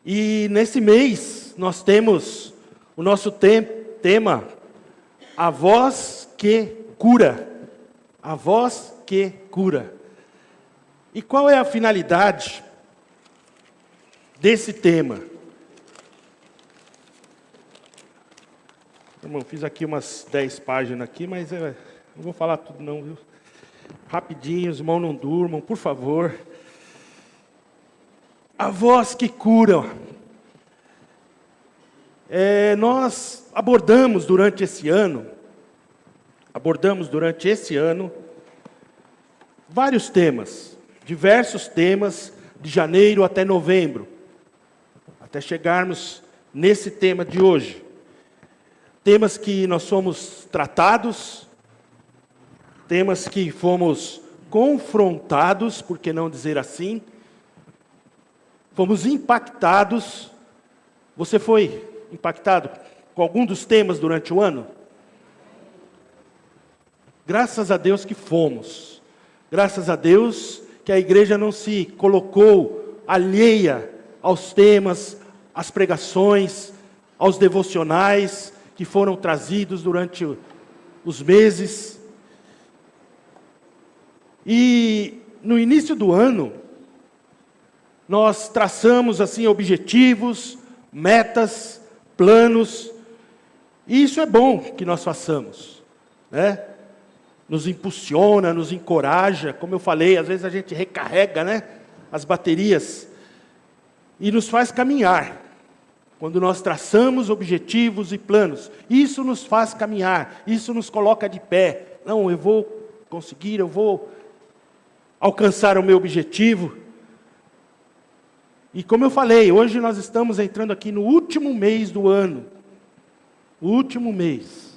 E nesse mês nós temos o nosso tema, a voz que cura. A voz que cura. E qual é a finalidade desse tema? Irmão, fiz aqui umas 10 páginas aqui, mas não vou falar tudo não, viu? Rapidinho, os irmãos não durmam, por favor. A voz que cura. Nós abordamos durante esse ano vários temas, diversos temas, de janeiro até novembro, até chegarmos nesse tema de hoje. Temas que nós fomos tratados, temas que fomos confrontados, por que não dizer assim, fomos impactados. Você foi impactado com algum dos temas durante o ano? Graças a Deus que fomos. Graças a Deus que a igreja não se colocou alheia aos temas, às pregações, aos devocionais que foram trazidos durante os meses. E no início do ano, nós traçamos assim objetivos, metas, planos, e isso é bom que nós façamos, né? Nos impulsiona, nos encoraja, como eu falei, às vezes a gente recarrega, né, as baterias, e nos faz caminhar. Quando nós traçamos objetivos e planos, isso nos faz caminhar, isso nos coloca de pé. Não, eu vou conseguir, eu vou alcançar o meu objetivo. E como eu falei, hoje nós estamos entrando aqui no último mês do ano. O último mês.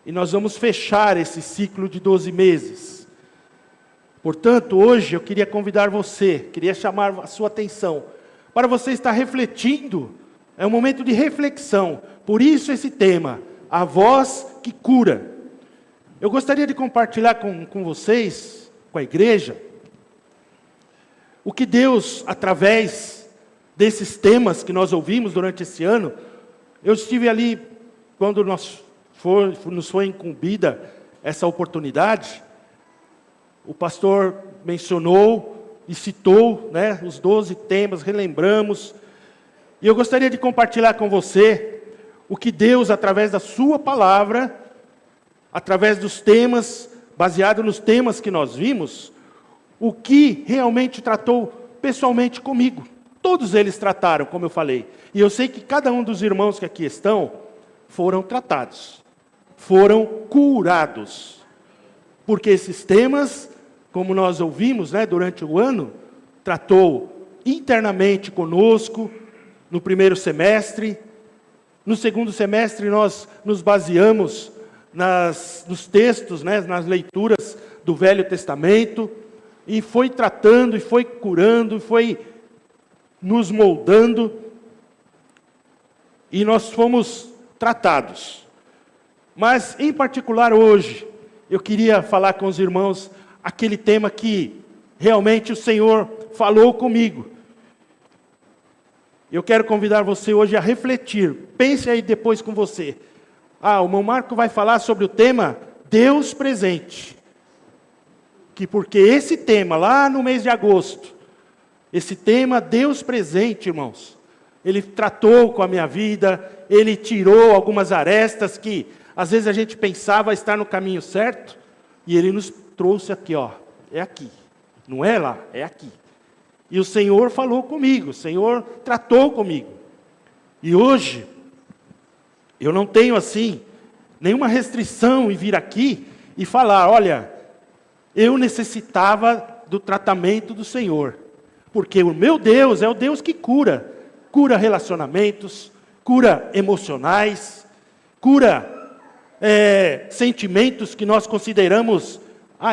E nós vamos fechar esse ciclo de 12 meses. Portanto, hoje eu queria convidar você, queria chamar a sua atenção, para você estar refletindo, é um momento de reflexão. Por isso esse tema, a voz que cura. Eu gostaria de compartilhar com vocês, com a igreja, o que Deus, através desses temas que nós ouvimos durante esse ano, eu estive ali, quando nos foi incumbida essa oportunidade, o pastor mencionou e citou, né, os 12 temas, relembramos, e eu gostaria de compartilhar com você o que Deus, através da sua palavra, através dos temas, baseado nos temas que nós vimos, o que realmente tratou pessoalmente comigo. Todos eles trataram, como eu falei. E eu sei que cada um dos irmãos que aqui estão foram tratados. Foram curados. Porque esses temas, como nós ouvimos, né, durante o ano, tratou internamente conosco, no primeiro semestre. No segundo semestre nós nos baseamos nos textos, né, nas leituras do Velho Testamento, e foi tratando, e foi curando, e foi nos moldando, e nós fomos tratados. Mas, em particular hoje, eu queria falar com os irmãos aquele tema que realmente o Senhor falou comigo. Eu quero convidar você hoje a refletir. Pense aí depois com você. O irmão Marco vai falar sobre o tema Deus presente. Porque esse tema, lá no mês de agosto, esse tema Deus presente, irmãos, ele tratou com a minha vida, ele tirou algumas arestas que às vezes a gente pensava estar no caminho certo, e ele nos trouxe aqui, é aqui, não é lá, é aqui. E o Senhor falou comigo, o Senhor tratou comigo. E hoje, eu não tenho assim, nenhuma restrição em vir aqui e falar, olha, eu necessitava do tratamento do Senhor. Porque o meu Deus é o Deus que cura. Cura relacionamentos, cura emocionais, cura sentimentos que nós consideramos,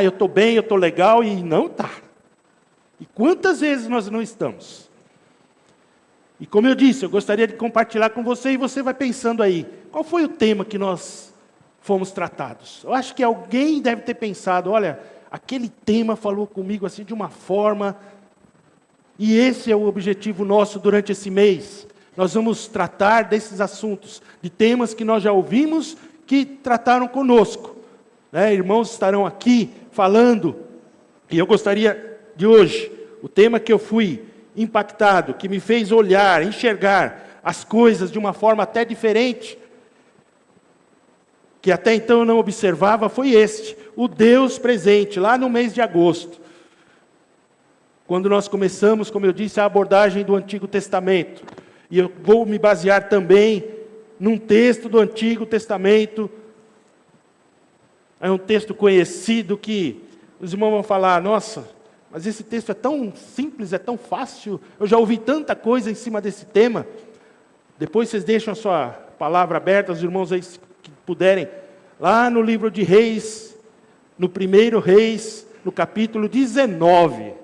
eu estou bem, eu estou legal, e não está. E quantas vezes nós não estamos? E como eu disse, eu gostaria de compartilhar com você, e você vai pensando aí, qual foi o tema que nós fomos tratados? Eu acho que alguém deve ter pensado, olha, aquele tema falou comigo assim de uma forma, E esse é o objetivo nosso durante esse mês. Nós vamos tratar desses assuntos, de temas que nós já ouvimos, que trataram conosco. Irmãos estarão aqui falando, e eu gostaria de hoje, o tema que eu fui impactado, que me fez olhar, enxergar as coisas de uma forma até diferente, que até então eu não observava, foi este, o Deus presente, lá no mês de agosto. Quando nós começamos, como eu disse, a abordagem do Antigo Testamento. E eu vou me basear também num texto do Antigo Testamento. É um texto conhecido que os irmãos vão falar, nossa, mas esse texto é tão simples, é tão fácil. Eu já ouvi tanta coisa em cima desse tema. Depois vocês deixam a sua palavra aberta, os irmãos aí que puderem. Lá no livro de Reis, no primeiro Reis, no capítulo 19.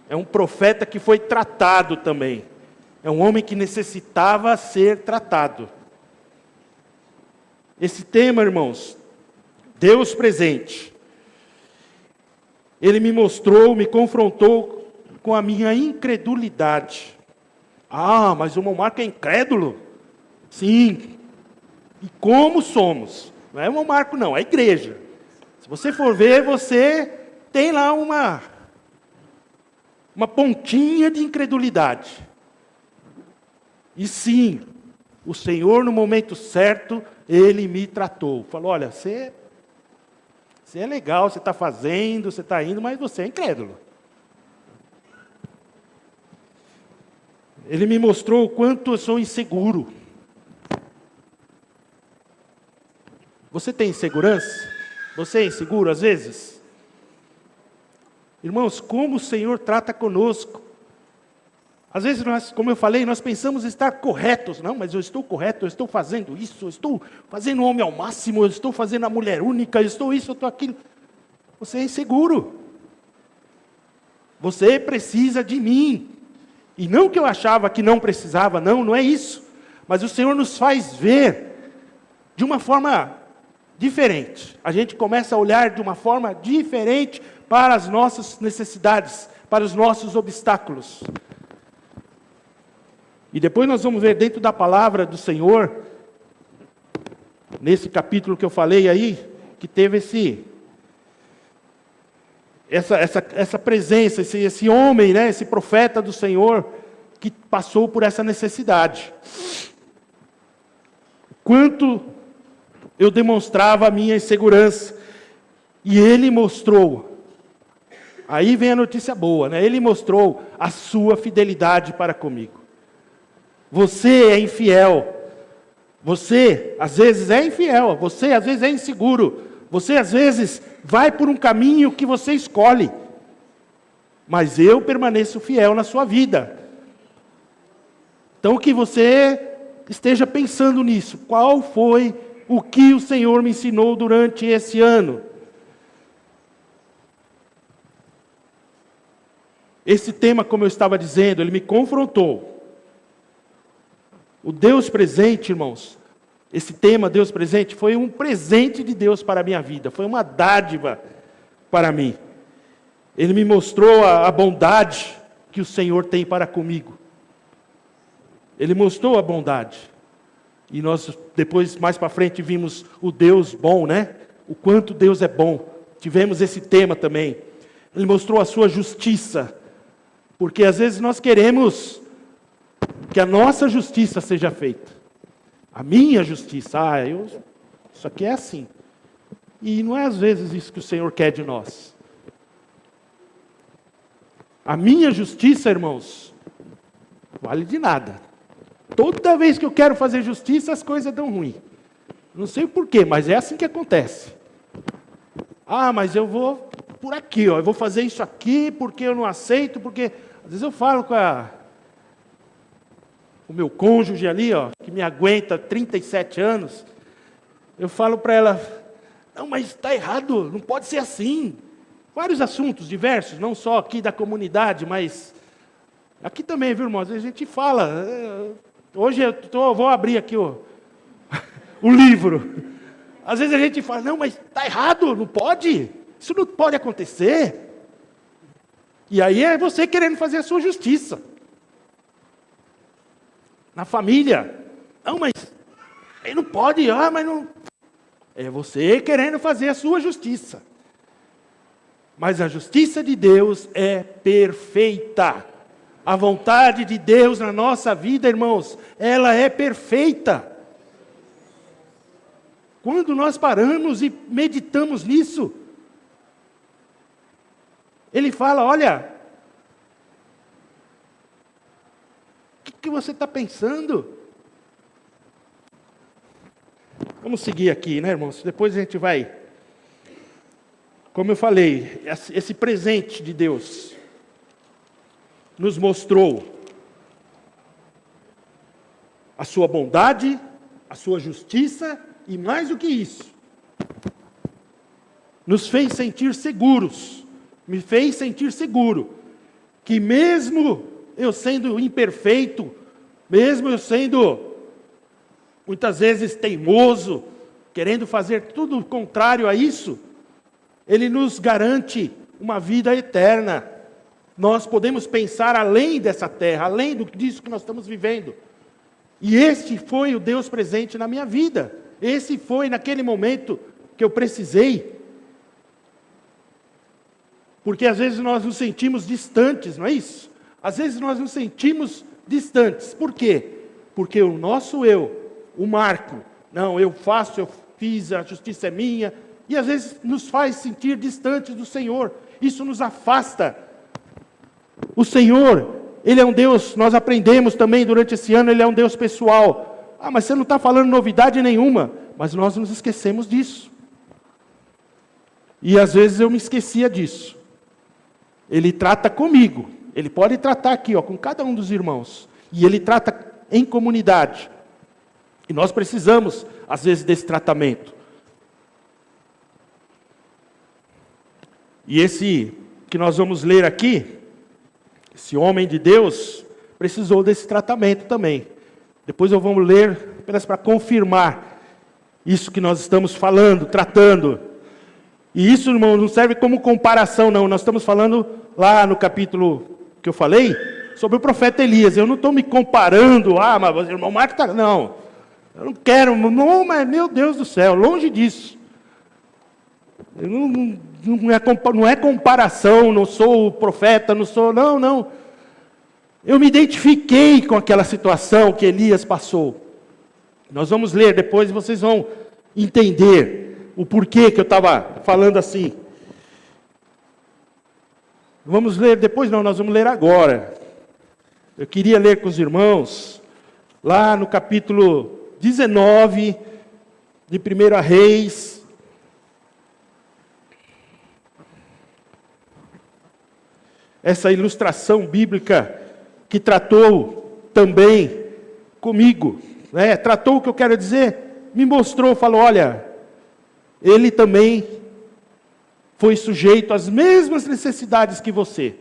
É um profeta que foi tratado também. É um homem que necessitava ser tratado. Esse tema, irmãos, Deus presente. Ele me mostrou, me confrontou com a minha incredulidade. Ah, mas o irmão Marco é incrédulo? Sim. E como somos? Não é o irmão Marco não, é a igreja. Se você for ver, você tem lá uma pontinha de incredulidade. E sim, o Senhor no momento certo, Ele me tratou. Falou, olha, você é legal, você está fazendo, você está indo, mas você é incrédulo. Ele me mostrou o quanto eu sou inseguro. Você tem insegurança? Você é inseguro às vezes? Irmãos, como o Senhor trata conosco. Às vezes nós, como eu falei, nós pensamos estar corretos. Não, mas eu estou correto, eu estou fazendo isso, eu estou fazendo o homem ao máximo, eu estou fazendo a mulher única, eu estou isso, eu estou aquilo. Você é inseguro. Você precisa de mim. E não que eu achava que não precisava, não é isso. Mas o Senhor nos faz ver de uma forma diferente. A gente começa a olhar de uma forma diferente para as nossas necessidades, para os nossos obstáculos. E depois nós vamos ver dentro da palavra do Senhor, nesse capítulo que eu falei aí, que teve essa presença, esse homem, esse profeta do Senhor, que passou por essa necessidade. Quanto eu demonstrava a minha insegurança, e ele mostrou, aí vem a notícia boa, ele mostrou a sua fidelidade para comigo. Você é infiel. Você, às vezes, é infiel. Você, às vezes, é inseguro. Você, às vezes, vai por um caminho que você escolhe. Mas eu permaneço fiel na sua vida. Então, que você esteja pensando nisso. Qual foi o que o Senhor me ensinou durante esse ano? Esse tema, como eu estava dizendo, ele me confrontou. O Deus presente, irmãos, esse tema, Deus presente, foi um presente de Deus para a minha vida, foi uma dádiva para mim. Ele me mostrou a bondade que o Senhor tem para comigo. Ele mostrou a bondade. E nós, depois, mais para frente, vimos o Deus bom, O quanto Deus é bom. Tivemos esse tema também. Ele mostrou a sua justiça. Porque às vezes nós queremos que a nossa justiça seja feita. A minha justiça. Isso aqui é assim. E não é às vezes isso que o Senhor quer de nós. A minha justiça, irmãos, vale de nada. Toda vez que eu quero fazer justiça, as coisas dão ruim. Não sei porquê, mas é assim que acontece. Mas eu vou por aqui, eu vou fazer isso aqui porque eu não aceito, porque às vezes eu falo com o meu cônjuge ali, que me aguenta 37 anos, eu falo para ela, não, mas está errado, não pode ser assim. Vários assuntos diversos, não só aqui da comunidade, mas aqui também, viu, irmãos? A gente fala. Hoje vou abrir aqui o livro. Às vezes a gente fala, não, mas está errado, não pode. Isso não pode acontecer. E aí é você querendo fazer a sua justiça. Na família. Não, mas ele não pode, mas não... É você querendo fazer a sua justiça. Mas a justiça de Deus é perfeita. A vontade de Deus na nossa vida, irmãos, ela é perfeita. Quando nós paramos e meditamos nisso, Ele fala, olha, o que você está pensando? Vamos seguir aqui, né, irmãos? Depois a gente vai... Como eu falei, esse presente de Deus nos mostrou a sua bondade, a sua justiça e mais do que isso, nos fez sentir seguros, me fez sentir seguro, que mesmo eu sendo imperfeito, mesmo eu sendo muitas vezes teimoso, querendo fazer tudo o contrário a isso, Ele nos garante uma vida eterna. Nós podemos pensar além dessa terra, além disso que nós estamos vivendo. E este foi o Deus presente na minha vida. Esse foi naquele momento que eu precisei. Porque às vezes nós nos sentimos distantes, não é isso? Às vezes nós nos sentimos distantes. Por quê? Porque o nosso eu, o Marco, não, eu faço, eu fiz, a justiça é minha... E às vezes nos faz sentir distantes do Senhor. Isso nos afasta. O Senhor, Ele é um Deus, nós aprendemos também durante esse ano, Ele é um Deus pessoal. Ah, mas você não está falando novidade nenhuma. Mas nós nos esquecemos disso. E às vezes eu me esquecia disso. Ele trata comigo. Ele pode tratar aqui, com cada um dos irmãos. E Ele trata em comunidade. E nós precisamos, às vezes, desse tratamento. E esse que nós vamos ler aqui, esse homem de Deus, precisou desse tratamento também. Depois eu vou ler apenas para confirmar isso que nós estamos falando, tratando. E isso, irmão, não serve como comparação, não. Nós estamos falando lá no capítulo que eu falei, sobre o profeta Elias. Eu não estou me comparando, mas o irmão Marco está... Não, eu não quero, não, mas meu Deus do céu, longe disso. Eu não é comparação, não sou profeta, não. Eu me identifiquei com aquela situação que Elias passou. Nós vamos ler depois e vocês vão entender o porquê que eu estava falando assim. Vamos ler depois? Não, nós vamos ler agora. Eu queria ler com os irmãos, lá no capítulo 19 de 1 Reis. Essa ilustração bíblica que tratou também comigo, né? Tratou o que eu quero dizer, me mostrou, falou, olha, ele também foi sujeito às mesmas necessidades que você.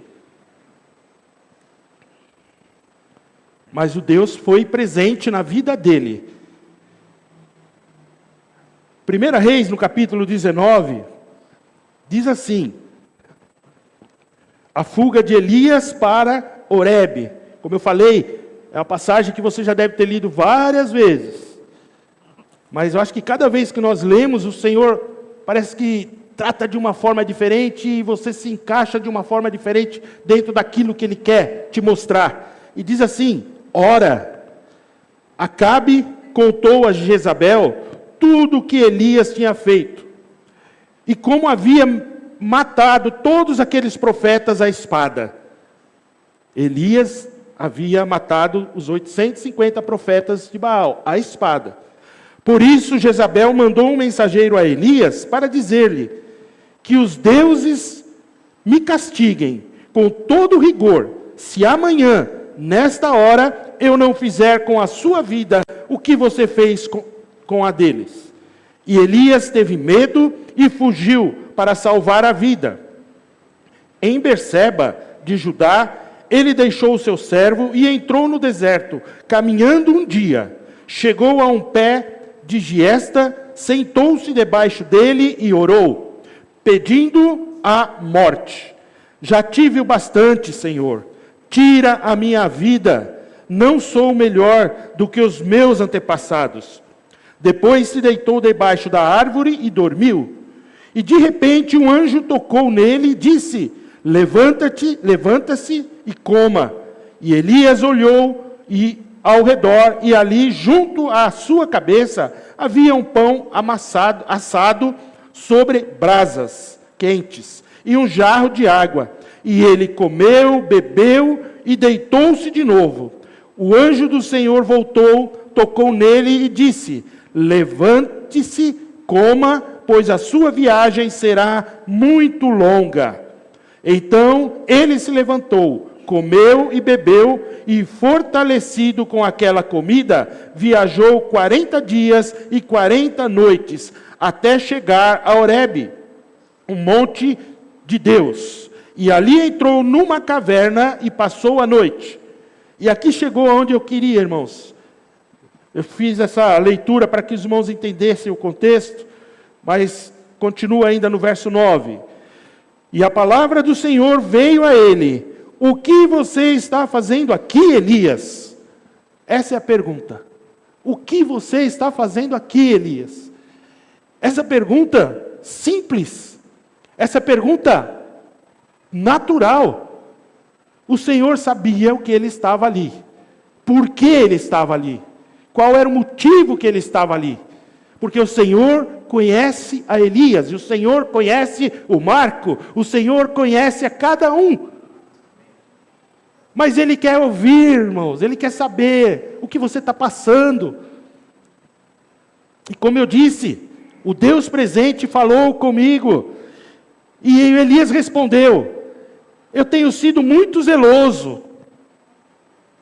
Mas o Deus foi presente na vida dele. 1 Reis, no capítulo 19, diz assim: a fuga de Elias para Horebe. Como eu falei, é uma passagem que você já deve ter lido várias vezes. Mas eu acho que cada vez que nós lemos, o Senhor parece que trata de uma forma diferente e você se encaixa de uma forma diferente dentro daquilo que Ele quer te mostrar. E diz assim: ora, Acabe contou a Jezabel tudo o que Elias tinha feito, e como havia matado todos aqueles profetas à espada. Elias havia matado os 850 profetas de Baal à espada. Por isso Jezabel mandou um mensageiro a Elias para dizer-lhe que os deuses me castiguem com todo rigor, se amanhã, nesta hora, eu não fizer com a sua vida o que você fez com a deles. E Elias teve medo e fugiu para salvar a vida. Em Berseba, de Judá, ele deixou o seu servo e entrou no deserto, caminhando um dia. Chegou a um pé de giesta, sentou-se debaixo dele e orou, pedindo a morte. Já tive o bastante, Senhor. Tira a minha vida. Não sou melhor do que os meus antepassados. Depois se deitou debaixo da árvore e dormiu. E de repente um anjo tocou nele e disse: levanta-se e coma. E Elias olhou ao redor, e ali, junto à sua cabeça, havia um pão assado sobre brasas quentes, e um jarro de água. E ele comeu, bebeu e deitou-se de novo. O anjo do Senhor voltou, tocou nele e disse: levante-se, coma, pois a sua viagem será muito longa. Então ele se levantou, comeu e bebeu, e fortalecido com aquela comida, viajou 40 dias e 40 noites, até chegar a Horebe, um monte de Deus. E ali entrou numa caverna e passou a noite. E aqui chegou aonde eu queria, irmãos. Eu fiz essa leitura para que os irmãos entendessem o contexto, mas continua ainda no verso 9. E a palavra do Senhor veio a ele: o que você está fazendo aqui, Elias? Essa é a pergunta. O que você está fazendo aqui, Elias? Essa pergunta simples, essa pergunta natural. O Senhor sabia o que ele estava ali. Por que ele estava ali? Qual era o motivo que ele estava ali? Porque o Senhor conhece a Elias, e o Senhor conhece o Marco, o Senhor conhece a cada um. Mas Ele quer ouvir, irmãos, Ele quer saber o que você está passando. E como eu disse, o Deus presente falou comigo, e Elias respondeu: eu tenho sido muito zeloso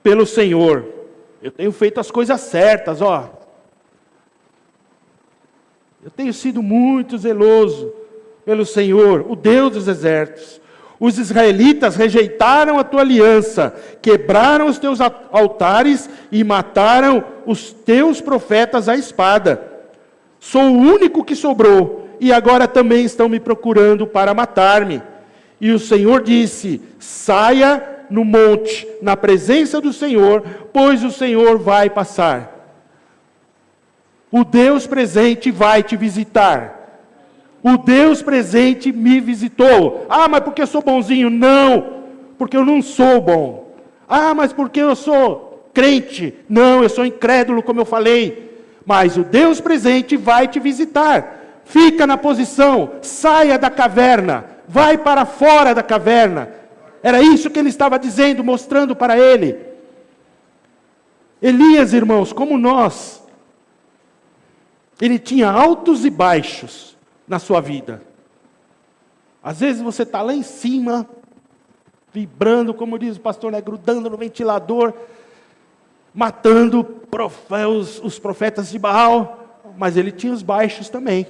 pelo Senhor, eu tenho feito as coisas certas, eu tenho sido muito zeloso pelo Senhor, o Deus dos exércitos. Os israelitas rejeitaram a tua aliança, quebraram os teus altares e mataram os teus profetas à espada. Sou o único que sobrou, e agora também estão me procurando para matar-me. E o Senhor disse: saia no monte, na presença do Senhor, pois o Senhor vai passar. O Deus presente vai te visitar. O Deus presente me visitou. Ah, mas porque eu sou bonzinho? Não, porque eu não sou bom. Ah, mas porque eu sou crente? Não, eu sou incrédulo, como eu falei. Mas o Deus presente vai te visitar. Fica na posição, saia da caverna, vai para fora da caverna. Era isso que ele estava dizendo, mostrando para ele. Elias, irmãos, como nós, ele tinha altos e baixos na sua vida. Às vezes você está lá em cima, vibrando, como diz o pastor, né, grudando no ventilador, matando os profetas de Baal, mas ele tinha os baixos também.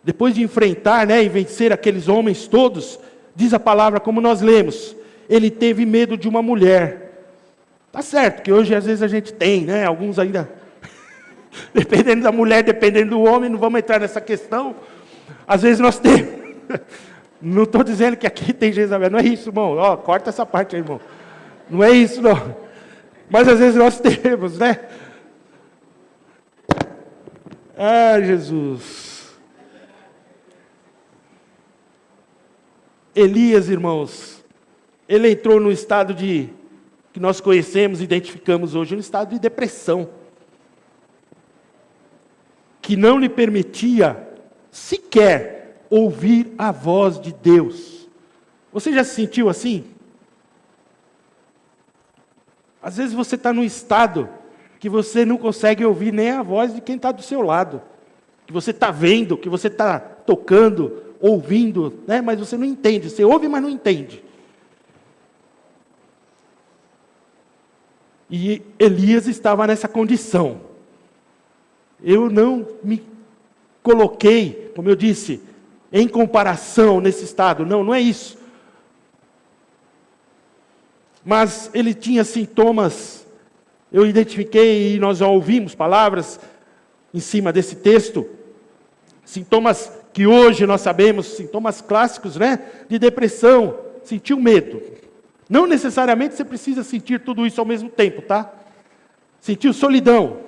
Depois de enfrentar, e vencer aqueles homens todos, diz a palavra, como nós lemos, ele teve medo de uma mulher. Tá certo que hoje às vezes a gente tem, alguns ainda... dependendo da mulher, dependendo do homem, não vamos entrar nessa questão. Às vezes nós temos. Não estou dizendo que aqui tem Jezabel, não é isso, irmão. Corta essa parte aí, irmão. Não é isso, não. Mas às vezes nós temos, Ah, Jesus. Elias, irmãos, ele entrou no estado que nós conhecemos, identificamos hoje, um estado de depressão, que não lhe permitia sequer ouvir a voz de Deus. Você já se sentiu assim? Às vezes você está num estado que você não consegue ouvir nem a voz de quem está do seu lado, que você está vendo, que você está tocando, ouvindo, mas você não entende, você ouve, mas não entende. E Elias estava nessa condição. Eu não me coloquei, como eu disse, em comparação nesse estado. Não é isso. Mas ele tinha sintomas, eu identifiquei e nós já ouvimos palavras em cima desse texto, sintomas que hoje nós sabemos, sintomas clássicos, né, de depressão, sentiu medo. Não necessariamente você precisa sentir tudo isso ao mesmo tempo, tá? Sentiu solidão.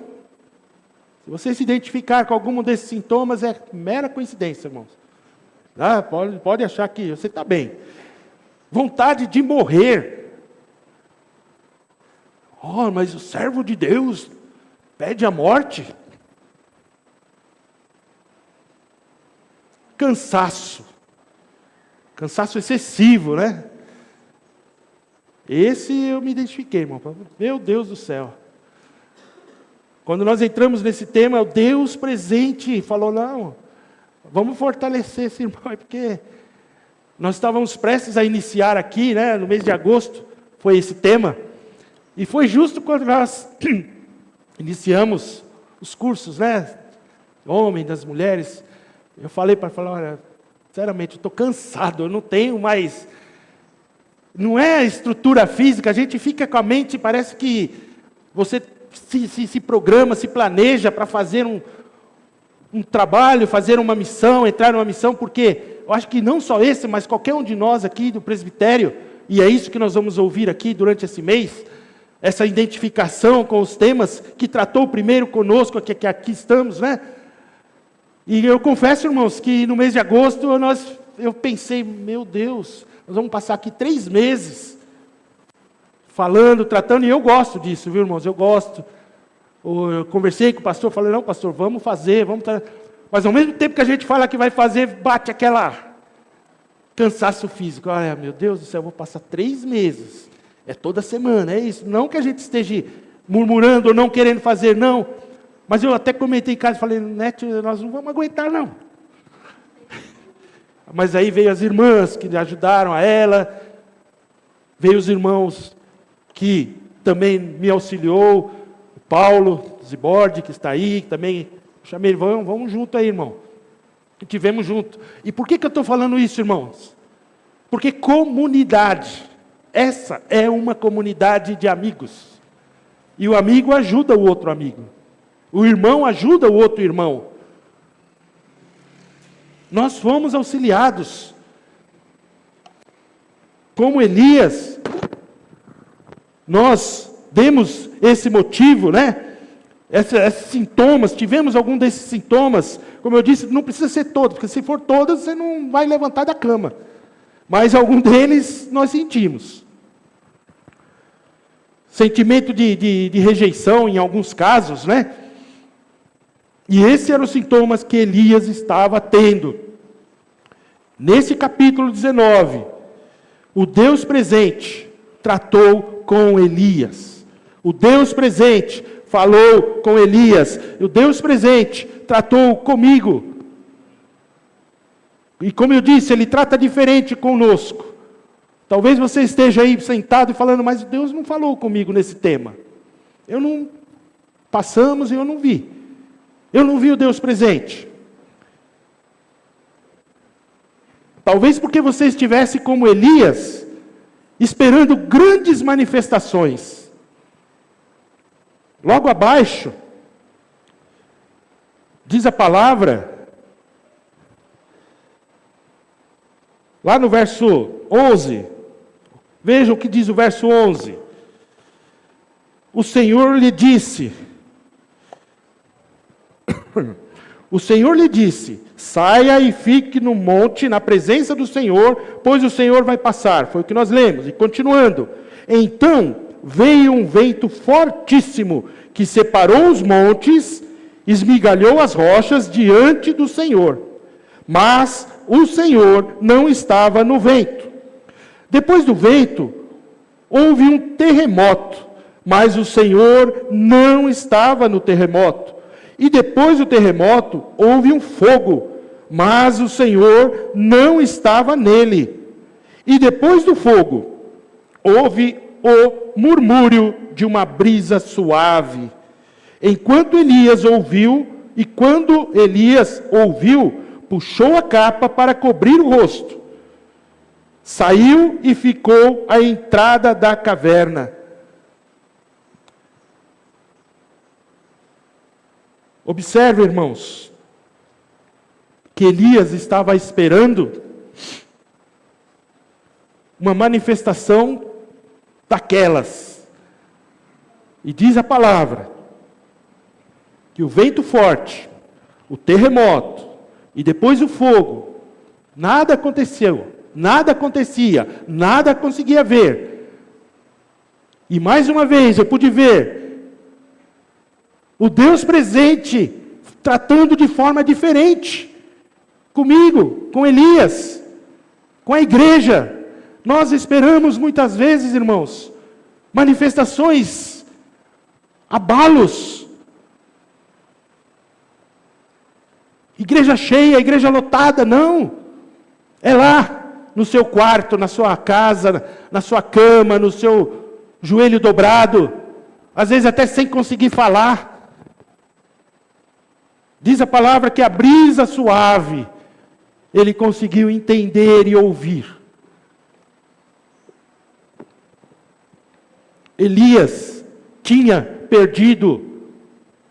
Se você se identificar com algum desses sintomas, é mera coincidência, irmãos. Ah, pode achar que você está bem. Vontade de morrer. Oh, mas o servo de Deus pede a morte. Cansaço. Cansaço excessivo, né? Esse eu me identifiquei, irmão. Meu Deus do céu. Quando nós entramos nesse tema, o Deus presente falou, não, vamos fortalecer esse irmão, porque nós estávamos prestes a iniciar aqui, né, no mês de agosto, foi esse tema, e foi justo quando nós iniciamos os cursos, né, homens, das mulheres, eu falei para falar, olha, sinceramente, eu estou cansado, eu não tenho mais, não é a estrutura física, a gente fica com a mente, parece que você se programa, se planeja para fazer um trabalho, fazer uma missão, entrar numa missão, porque eu acho que não só esse, mas qualquer um de nós aqui do presbitério, e é isso que nós vamos ouvir aqui durante esse mês, essa identificação com os temas que tratou primeiro conosco, que aqui estamos, né? E eu confesso, irmãos, que no mês de agosto eu pensei, meu Deus, nós vamos passar aqui 3 meses falando, tratando, e eu gosto disso, viu, irmãos? Eu gosto. Eu conversei com o pastor, falei, não, pastor, vamos fazer, mas ao mesmo tempo que a gente fala que vai fazer, bate aquela cansaço físico. Olha, meu Deus do céu, eu vou passar 3 meses. É toda semana, é isso. Não que a gente esteja murmurando ou não querendo fazer, não. Mas eu até comentei em casa, falei, Nete, nós não vamos aguentar, não. Mas aí veio as irmãs que ajudaram a ela, veio os irmãos que também me auxiliou, o Paulo Zibordi, que está aí, que também chamei ele, vamos junto aí, irmão. E tivemos junto. E por que eu estou falando isso, irmãos? Porque comunidade, essa é uma comunidade de amigos. E o amigo ajuda o outro amigo. O irmão ajuda o outro irmão. Nós fomos auxiliados. Como Elias, nós demos esse motivo, né? Esses sintomas, tivemos algum desses sintomas. Como eu disse, não precisa ser todos, porque se for todos, você não vai levantar da cama. Mas algum deles nós sentimos. Sentimento de rejeição em alguns casos, né? E esses eram os sintomas que Elias estava tendo. Nesse capítulo 19, o Deus presente tratou com Elias. O Deus presente falou com Elias. O Deus presente tratou comigo. E como eu disse, Ele trata diferente conosco. Talvez você esteja aí sentado e falando, mas Deus não falou comigo nesse tema. Eu não passamos e eu não vi. Eu não vi o Deus presente. Talvez porque você estivesse como Elias, esperando grandes manifestações. Logo abaixo, diz a palavra, lá no verso 11, vejam o que diz o verso 11. O Senhor lhe disse, saia e fique no monte, na presença do Senhor, pois o Senhor vai passar. Foi o que nós lemos. E continuando. Então veio um vento fortíssimo, que separou os montes, esmigalhou as rochas diante do Senhor. Mas o Senhor não estava no vento. Depois do vento, houve um terremoto, mas o Senhor não estava no terremoto. E depois do terremoto, houve um fogo, mas o Senhor não estava nele. E depois do fogo, houve o murmúrio de uma brisa suave. Enquanto Elias ouviu, e quando Elias ouviu, puxou a capa para cobrir o rosto. Saiu e ficou à entrada da caverna. Observe, irmãos, que Elias estava esperando uma manifestação daquelas. E diz a palavra que o vento forte, o terremoto e depois o fogo, nada aconteceu, nada acontecia, nada conseguia ver. E mais uma vez eu pude ver o Deus presente tratando de forma diferente comigo, com Elias, com a igreja. Nós esperamos muitas vezes, irmãos, manifestações, abalos. Igreja cheia, igreja lotada, não. É lá, no seu quarto, na sua casa, na sua cama, no seu joelho dobrado, às vezes até sem conseguir falar. Diz a palavra que a brisa suave, ele conseguiu entender e ouvir. Elias tinha perdido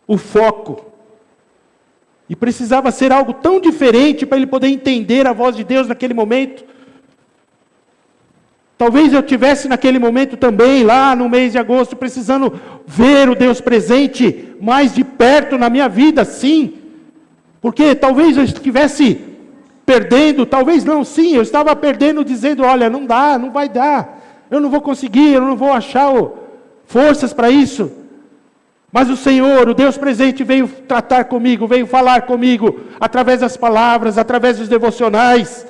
o foco. E precisava ser algo tão diferente para ele poder entender a voz de Deus naquele momento. Talvez eu tivesse naquele momento também, lá no mês de agosto, precisando ver o Deus presente mais de perto na minha vida, sim. Porque talvez eu estivesse perdendo, talvez não, sim, eu estava perdendo dizendo, olha, não dá, não vai dar. Eu não vou conseguir, eu não vou achar forças para isso. Mas o Senhor, o Deus presente, veio tratar comigo, veio falar comigo, através das palavras, através dos devocionais.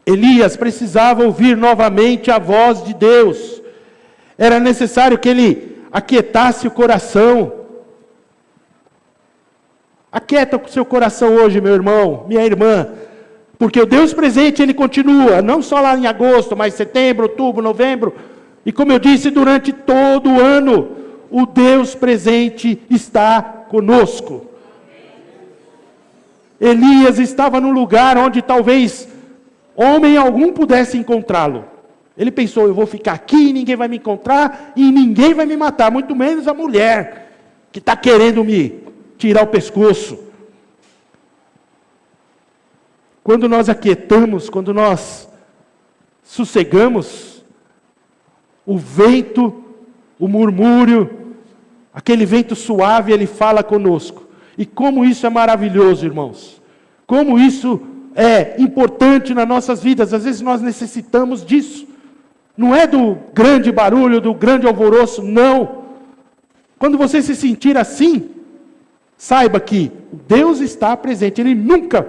Elias precisava ouvir novamente a voz de Deus. Era necessário que ele aquietasse o coração. Aquieta o seu coração hoje, meu irmão, minha irmã. Porque o Deus presente, ele continua, não só lá em agosto, mas setembro, outubro, novembro. E como eu disse, durante todo o ano, o Deus presente está conosco. Elias estava num lugar onde talvez homem algum pudesse encontrá-lo. Ele pensou, eu vou ficar aqui, ninguém vai me encontrar, e ninguém vai me matar, muito menos a mulher, que está querendo me tirar o pescoço. Quando nós aquietamos, quando nós sossegamos, o vento, o murmúrio, aquele vento suave, ele fala conosco. E como isso é maravilhoso, irmãos. Como isso é importante nas nossas vidas. Às vezes nós necessitamos disso. Não é do grande barulho, do grande alvoroço, não. Quando você se sentir assim, saiba que Deus está presente. Ele nunca,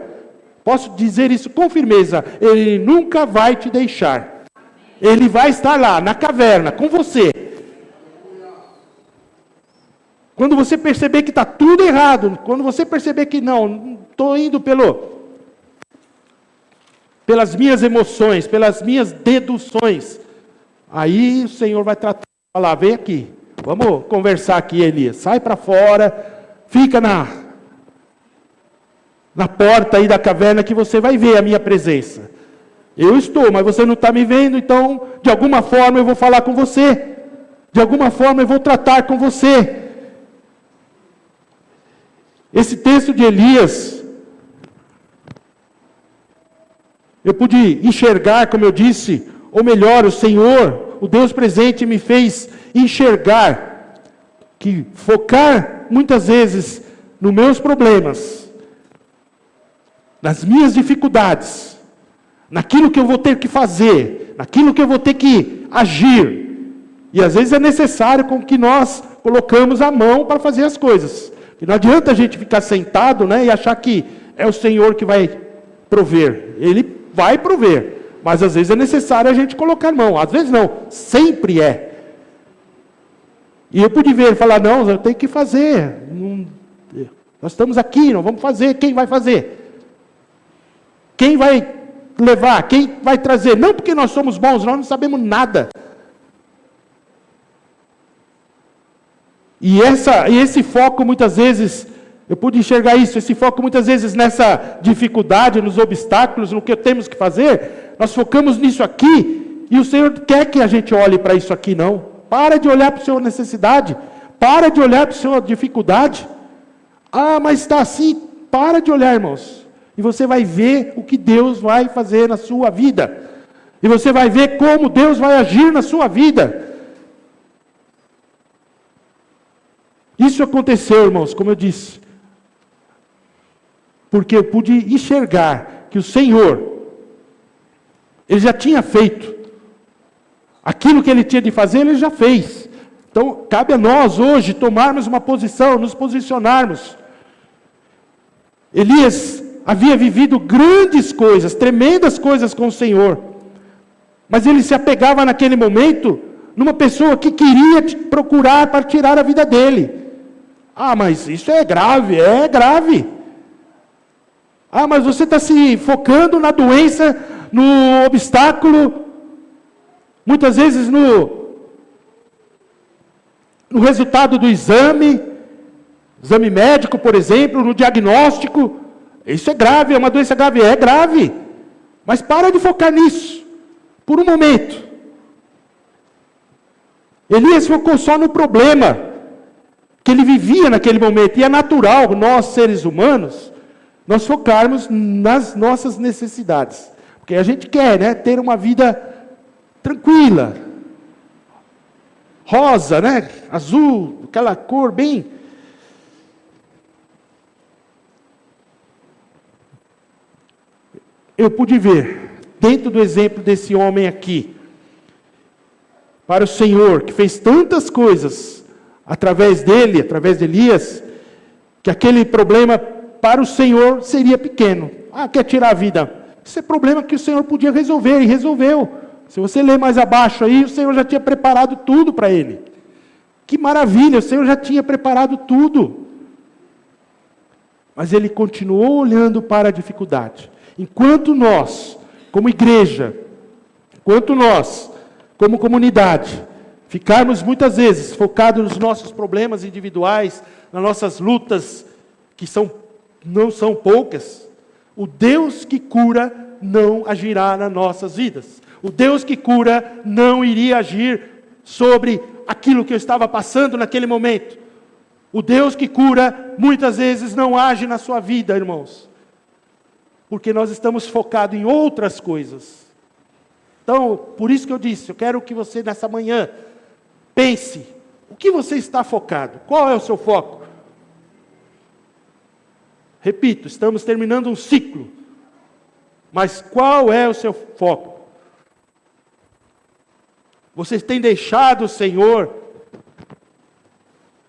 posso dizer isso com firmeza, Ele nunca vai te deixar. Ele vai estar lá, na caverna, com você. Quando você perceber que está tudo errado, quando você perceber que não estou indo pelas minhas emoções, pelas minhas deduções, aí o Senhor vai tratar, falar, vem aqui, vamos conversar aqui, Elias, sai para fora, fica na porta aí da caverna que você vai ver a minha presença. Eu estou, mas você não está me vendo, então, de alguma forma eu vou falar com você. De alguma forma eu vou tratar com você. Esse texto de Elias, eu pude enxergar, como eu disse, ou melhor, o Senhor, o Deus presente me fez enxergar, que focar muitas vezes nos meus problemas, nas minhas dificuldades, naquilo que eu vou ter que fazer, naquilo que eu vou ter que agir. E às vezes é necessário com que nós colocamos a mão para fazer as coisas. E não adianta a gente ficar sentado, né, e achar que é o Senhor que vai prover. Ele vai prover, mas às vezes é necessário a gente colocar a mão. Às vezes não, sempre é. E eu pude ver, falar, não, eu tenho que fazer. Nós estamos aqui, nós vamos fazer. Quem vai fazer? Quem vai levar? Quem vai trazer? Não porque nós somos bons, nós não sabemos nada. E esse foco muitas vezes, eu pude enxergar isso, esse foco muitas vezes nessa dificuldade, nos obstáculos, no que temos que fazer, nós focamos nisso aqui, e o Senhor quer que a gente olhe para isso aqui, não. Para de olhar para a sua necessidade, para de olhar para a sua dificuldade. Ah, mas está assim. Para de olhar, irmãos. E você vai ver o que Deus vai fazer na sua vida. E você vai ver como Deus vai agir na sua vida. Isso aconteceu, irmãos, como eu disse. Porque eu pude enxergar que o Senhor, Ele já tinha feito. Aquilo que Ele tinha de fazer, Ele já fez. Então, cabe a nós hoje tomarmos uma posição, nos posicionarmos. Elias havia vivido grandes coisas, tremendas coisas com o Senhor. Mas ele se apegava naquele momento numa pessoa que queria procurar para tirar a vida dele. Ah, mas isso é grave, é grave. Ah, mas você está se focando na doença, no obstáculo, muitas vezes no resultado do exame médico, por exemplo, no diagnóstico. Isso é grave, é uma doença grave, é grave. Mas para de focar nisso, por um momento. Elias focou só no problema que ele vivia naquele momento. E é natural, nós seres humanos, nós focarmos nas nossas necessidades. Porque a gente quer, né, ter uma vida tranquila, rosa, né, azul, aquela cor bem... Eu pude ver, dentro do exemplo desse homem aqui, para o Senhor, que fez tantas coisas, através dele, através de Elias, que aquele problema para o Senhor seria pequeno. Ah, quer tirar a vida? Esse é problema que o Senhor podia resolver, e resolveu. Se você ler mais abaixo aí, o Senhor já tinha preparado tudo para ele. Que maravilha, o Senhor já tinha preparado tudo. Mas ele continuou olhando para a dificuldade. Enquanto nós, como igreja, enquanto nós, como comunidade, ficarmos muitas vezes focados nos nossos problemas individuais, nas nossas lutas, que não são poucas, o Deus que cura não agirá nas nossas vidas. O Deus que cura não iria agir sobre aquilo que eu estava passando naquele momento. O Deus que cura muitas vezes não age na sua vida, irmãos. Porque nós estamos focados em outras coisas. Então, por isso que eu disse, eu quero que você nessa manhã pense, o que você está focado? Qual é o seu foco? Repito, estamos terminando um ciclo. Mas qual é o seu foco? Você tem deixado o Senhor,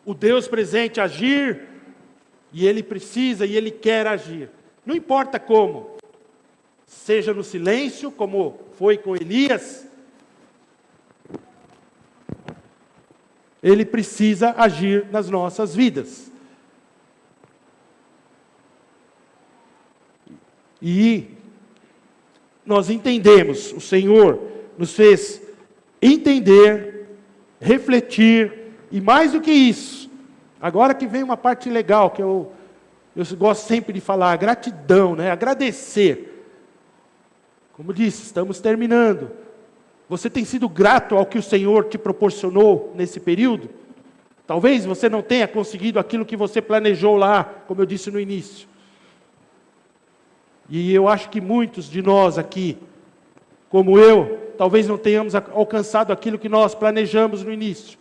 o Deus presente, agir, e Ele precisa e Ele quer agir. Não importa como, seja no silêncio, como foi com Elias, Ele precisa agir nas nossas vidas. E nós entendemos, o Senhor nos fez entender, refletir, e mais do que isso, agora que vem uma parte legal, que eu gosto sempre de falar, a gratidão, né? Agradecer. Como disse, estamos terminando. Você tem sido grato ao que o Senhor te proporcionou nesse período? Talvez você não tenha conseguido aquilo que você planejou lá, como eu disse no início. E eu acho que muitos de nós aqui, como eu, talvez não tenhamos alcançado aquilo que nós planejamos no início.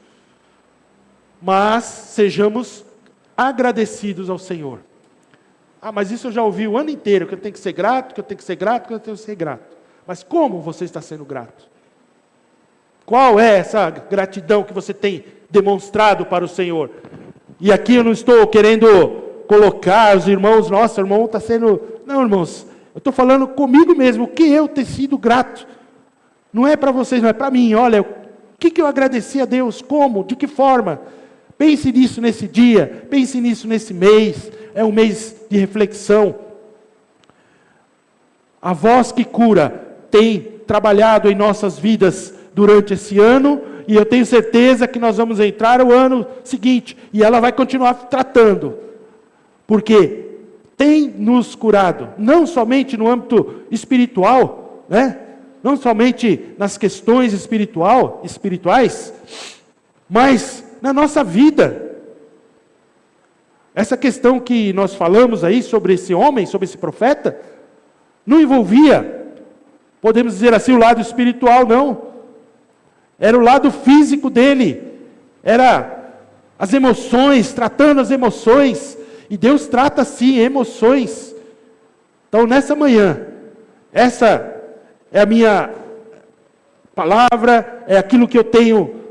Mas sejamos agradecidos ao Senhor. Ah, mas isso eu já ouvi o ano inteiro, que eu tenho que ser grato, que eu tenho que ser grato, que eu tenho que ser grato. Mas como você está sendo grato? Qual é essa gratidão que você tem demonstrado para o Senhor? E aqui eu não estou querendo colocar os irmãos, nossa, o irmão está sendo... Não, irmãos, eu estou falando comigo mesmo, o que eu ter sido grato. Não é para vocês, não é para mim. Olha, o que eu agradeci a Deus? Como? De que forma? Pense nisso nesse dia, pense nisso nesse mês. É um mês de reflexão. A voz que cura tem trabalhado em nossas vidas durante esse ano, e eu tenho certeza que nós vamos entrar no ano seguinte, e ela vai continuar tratando, porque tem nos curado, não somente no âmbito espiritual, né? Não somente nas questões espirituais, mas na nossa vida. Essa questão que nós falamos aí sobre esse homem, sobre esse profeta, não envolvia, podemos dizer assim, o lado espiritual, não. Era o lado físico dele. Era as emoções, tratando as emoções. E Deus trata sim emoções. Então nessa manhã, essa é a minha palavra, é aquilo que eu tenho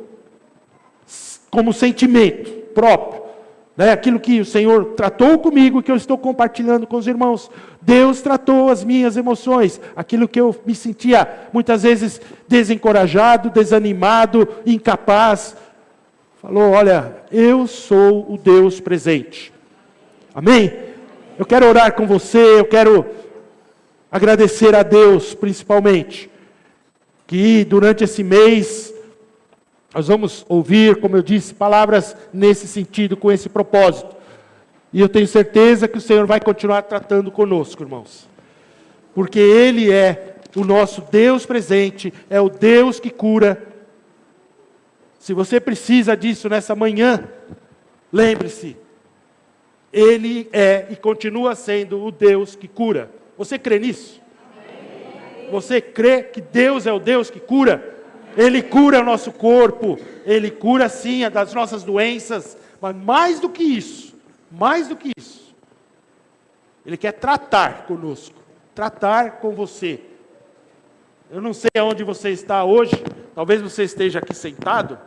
como sentimento próprio, né? Aquilo que o Senhor tratou comigo, que eu estou compartilhando com os irmãos. Deus tratou as minhas emoções, aquilo que eu me sentia muitas vezes desencorajado, desanimado, incapaz. Falou, olha, eu sou o Deus presente. Amém? Eu quero orar com você, eu quero agradecer a Deus principalmente, que durante esse mês nós vamos ouvir, como eu disse, palavras nesse sentido, com esse propósito. E eu tenho certeza que o Senhor vai continuar tratando conosco, irmãos. Porque Ele é o nosso Deus presente, é o Deus que cura. Se você precisa disso nessa manhã, lembre-se, Ele é e continua sendo o Deus que cura. Você crê nisso? Você crê que Deus é o Deus que cura? Ele cura o nosso corpo, Ele cura sim das nossas doenças, mas mais do que isso, Ele quer tratar conosco, tratar com você. Eu não sei aonde você está hoje, talvez você esteja aqui sentado,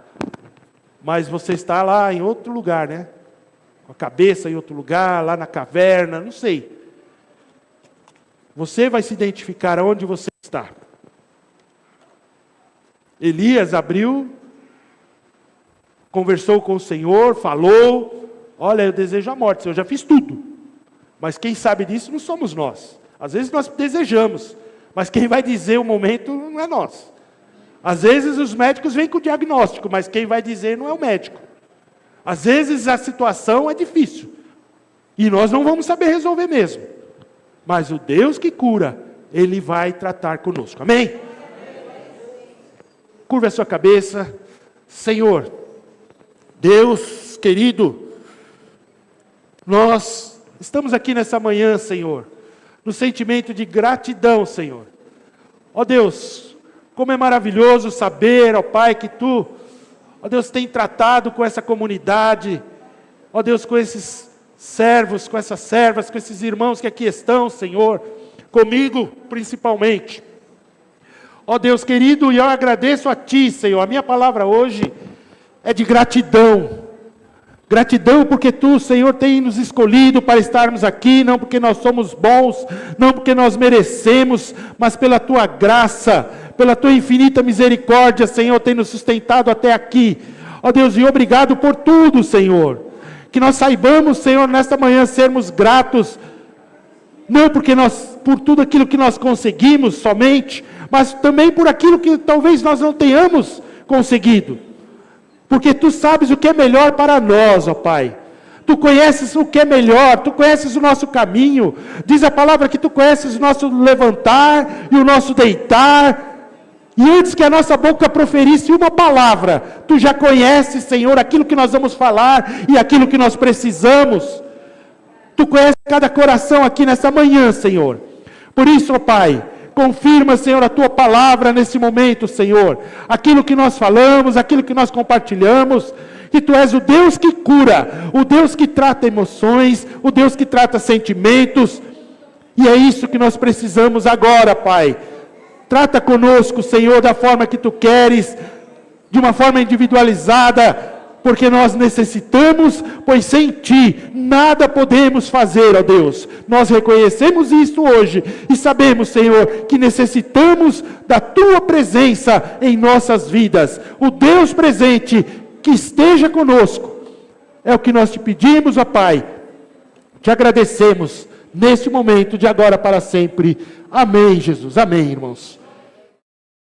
mas você está lá em outro lugar, né? Com a cabeça em outro lugar, lá na caverna, não sei. Você vai se identificar aonde você está. Elias abriu, conversou com o Senhor, falou, olha, eu desejo a morte, Senhor, eu já fiz tudo. Mas quem sabe disso não somos nós. Às vezes nós desejamos, mas quem vai dizer o momento não é nós. Às vezes os médicos vêm com o diagnóstico, mas quem vai dizer não é o médico. Às vezes a situação é difícil, e nós não vamos saber resolver mesmo. Mas o Deus que cura, Ele vai tratar conosco. Amém? Curva a sua cabeça. Senhor, Deus querido, nós estamos aqui nessa manhã, Senhor, no sentimento de gratidão, Senhor. Ó Deus, como é maravilhoso saber, ó Pai, que Tu, ó Deus, tem tratado com essa comunidade, ó Deus, com esses servos, com essas servas, com esses irmãos que aqui estão, Senhor, comigo principalmente. Ó Deus querido, e eu agradeço a Ti, Senhor. A minha palavra hoje é de gratidão. Gratidão porque Tu, Senhor, tem nos escolhido para estarmos aqui, não porque nós somos bons, não porque nós merecemos, mas pela Tua graça, pela Tua infinita misericórdia, Senhor, tem nos sustentado até aqui. Ó Deus, e obrigado por tudo, Senhor. Que nós saibamos, Senhor, nesta manhã sermos gratos, não porque por tudo aquilo que nós conseguimos somente, mas também por aquilo que talvez nós não tenhamos conseguido. Porque Tu sabes o que é melhor para nós, ó Pai. Tu conheces o que é melhor, Tu conheces o nosso caminho. Diz a palavra que Tu conheces o nosso levantar e o nosso deitar. E antes que a nossa boca proferisse uma palavra, Tu já conheces, Senhor, aquilo que nós vamos falar e aquilo que nós precisamos. Tu conheces cada coração aqui nessa manhã, Senhor. Por isso, ó Pai, confirma, Senhor, a Tua palavra nesse momento, Senhor. Aquilo que nós falamos, aquilo que nós compartilhamos, que Tu és o Deus que cura, o Deus que trata emoções, o Deus que trata sentimentos. E é isso que nós precisamos agora, Pai. Trata conosco, Senhor, da forma que Tu queres, de uma forma individualizada, porque nós necessitamos, pois sem Ti nada podemos fazer, ó Deus. Nós reconhecemos isso hoje e sabemos, Senhor, que necessitamos da Tua presença em nossas vidas. O Deus presente que esteja conosco. É o que nós Te pedimos, ó Pai. Te agradecemos neste momento, de agora para sempre. Amém, Jesus. Amém, irmãos.